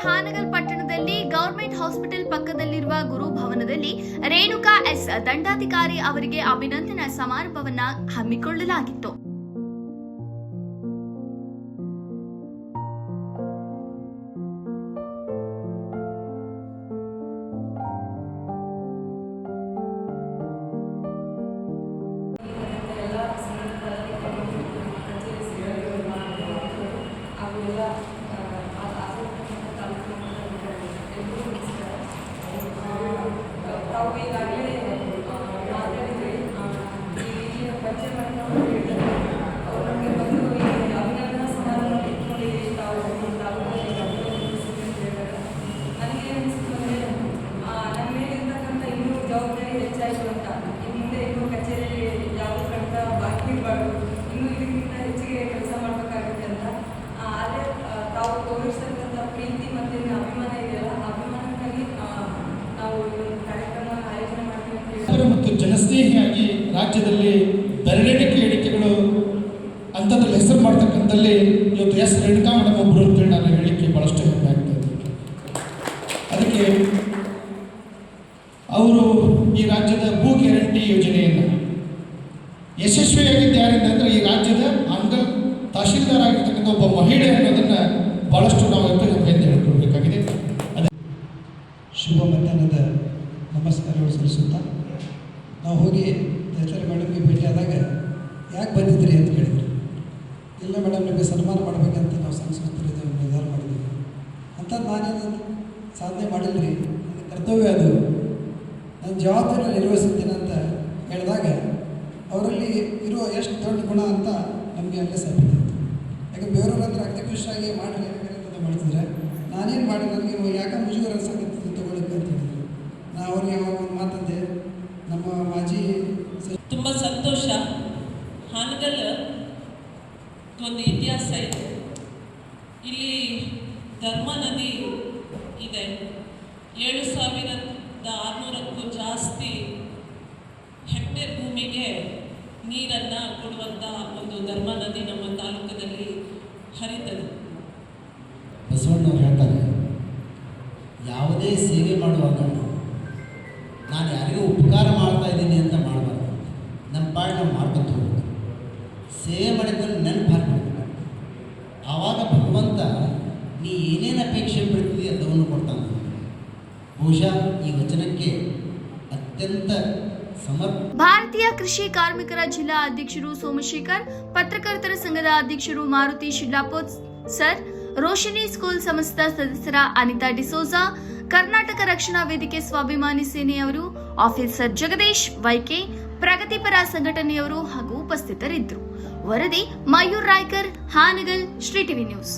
ಹಾನಗಲ್ ಪಟ್ಟಣದಲ್ಲಿ government hospital ಪಕ್ಕದಲ್ಲಿರುವ ಗುರು ಭವನದಲ್ಲಿ ರೇಣುಕಾ ಎಸ್ ದಂಡಾಧಿಕಾರಿ ಅವರಿಗೆ ಅಭಿನಂದನಾ ಸಮಾರಂಭವನ್ನ ಹಮ್ಮಿಕೊಳ್ಳಲಾಗಿತ್ತು. ಮತ್ತು ಜನಸ್ನೇಹಿಯಾಗಿ ರಾಜ್ಯದಲ್ಲಿ ಬೆರಳೆಣಿಕೆ ಎಣಿಕೆಗಳು ಅಂಥದ್ರಲ್ಲಿ ಹೆಸರು ಮಾಡ್ತಕ್ಕಂಥಲ್ಲಿ ಇವತ್ತು ಎಸ್ ರೇಣುಕಾ ಮೇಡಮ್ ಒಬ್ಬರು ಅಂತೇಳಿ ನಾನು ಹೇಳಿಕೆ ಭಾಳಷ್ಟು ಹೆಮ್ಮೆ ಆಗ್ತಾ ಇದ್ದೀನಿ. ಅದಕ್ಕೆ ಅವರು ಈ ರಾಜ್ಯದ ಭೂ ಗ್ಯಾರಂಟಿ ಯೋಜನೆಯನ್ನು ಯಶಸ್ವಿಯಾಗಿದ್ದು ಯಾರಿಂದ ಅಂದರೆ ಈ ರಾಜ್ಯದ ಹಾನಗಲ್ ತಹಶೀಲ್ದಾರ್ ಆಗಿರ್ತಕ್ಕಂಥ ಒಬ್ಬ ಮಹಿಳೆ ಅನ್ನೋದನ್ನು ಭಾಳಷ್ಟು ನಾವು ಹೆಮ್ಮೆಯಿಂದ ಹೇಳ್ಕೊಳ್ಬೇಕಾಗಿದೆ. ಶುಭ ಮಧ್ಯಾಹ್ನದ ನಮಸ್ಕಾರಗಳು ಸಲ್ಲಿಸುತ್ತಾ ನಾವು ಹೋಗಿ ದಸರಾ ಮೇಡಮ್ಗೆ ಭೇಟಿಯಾದಾಗ ಯಾಕೆ ಬಂದಿದ್ರಿ ಅಂತ ಕೇಳಿದ್ರು. ಇಲ್ಲ ಮೇಡಮ್ ನಿಮಗೆ ಸನ್ಮಾನ ಮಾಡಬೇಕಂತ ನಾವು ಸಂಸ್ಕೃತಿ ನಿರ್ಧಾರ ಮಾಡಿದ್ದೀವಿ ಅಂತ. ನಾನೇನು ಸಾಧನೆ ಮಾಡಿಲ್ರಿ, ನನ್ನ ಕರ್ತವ್ಯ ಅದು, ನನ್ನ ಜವಾಬ್ದಾರಿ ನಿರ್ವಹಿಸಿದ್ದೇನೆ ಅಂತ ಹೇಳಿದಾಗ ಅವರಲ್ಲಿ ಇರೋ ಎಷ್ಟು ದೊಡ್ಡ ಗುಣ ಅಂತ ನಮಗೆ ಅಲ್ಲೇ ಸಾಬಿತಾಯಿತು. ಯಾಕೆ ಬೇರೆಯವ್ರ ಹತ್ರ ಅತ್ಯಕೃಷ್ಟಾಗಿ ಮಾಡಿರಿ ಅಂತ ಮಾಡ್ತಿದ್ರೆ ನಾನೇನು ಮಾಡಿ ನನಗೆ ಯಾಕೆ ಮುಜುಗರ ಅನ್ಸಕತ್ತಿದ್ದು ತಗೊಳ್ಳೋಕೆ ಅಂತ ಹೇಳಿದ್ರು. ನಾ ಅವ್ರಿಗೆ ಯಾವಾಗ ಒಂದು ಮಾತಂದೆ, ನಮ್ಮ ಮಾಜಿ ತುಂಬ ಸಂತೋಷ. ಹಾನಗಲ್ ಒಂದು ಇತಿಹಾಸ ಇದೆ. ಇಲ್ಲಿ ಧರ್ಮ ನದಿ ಇದೆ. 7,600ಕ್ಕೂ ಜಾಸ್ತಿ ಹೆಕ್ಟೇರ್ ಭೂಮಿಗೆ ನೀರನ್ನು ಕೊಡುವಂಥ ಒಂದು ಧರ್ಮ ನದಿ ನಮ್ಮ ತಾಲೂಕದಲ್ಲಿ ಹರಿತದೆ. ಬಸವಣ್ಣವ್ರು ಹೇಳ್ತಾರೆ, ಯಾವುದೇ ಸೇವೆ ಮಾಡುವಾಗ ನಾನು ಯಾರಿಗೂ ಉಪಕಾರ ಮಾಡ್ತಾ ಇದ್ದೀನಿ ಅಂತ ಮಾಡಬಾರ್ದು, ನಮ್ಮ ಪಾಡು ನಾವು ಮಾಡ್ಕೊತ ಹೋಗ್ಬೇಕು. ಸೇವೆ ಮಾಡಿದ್ರೆ ನೆನಪು ಹಾಕಬೇಕು. ಆವಾಗ ಭಗವಂತ ನೀ ಏನೇನು ಅಪೇಕ್ಷೆ ಬಿಡ್ತೀವಿ ಅದನ್ನು ಕೊಡ್ತಾನೆ. ಬಹುಶಃ ಈ ವಚನಕ್ಕೆ ಅತ್ಯಂತ ಭಾರತೀಯ ಕೃಷಿ ಕಾರ್ಮಿಕರ ಜಿಲ್ಲಾ ಅಧ್ಯಕ್ಷರು ಸೋಮಶೇಖರ್, ಪತ್ರಕರ್ತರ ಸಂಘದ ಅಧ್ಯಕ್ಷರು ಮಾರುತಿ ಶಿಡ್ಲಾಪೋತ್ ಸರ್, ರೋಶಿನಿ ಸ್ಕೂಲ್ ಸಂಸ್ಥಾ ಸದಸ್ಯರ ಅನಿತಾ ಡಿಸೋಜಾ, ಕರ್ನಾಟಕ ರಕ್ಷಣಾ ವೇದಿಕೆ ಸ್ವಾಭಿಮಾನಿ ಸೇನೆಯವರು, ಆಫೀಸರ್ ಜಗದೀಶ್ ವೈಕೆ, ಪ್ರಗತಿಪರ ಸಂಘಟನೆಯವರು ಹಾಗೂ ಉಪಸ್ಥಿತರಿದ್ದರು. ವರದಿ ಮಯೂರ್ ರಾಯ್ಕರ್, ಹಾನಗಲ್, ಶ್ರೀ ಟಿವಿ ನ್ಯೂಸ್.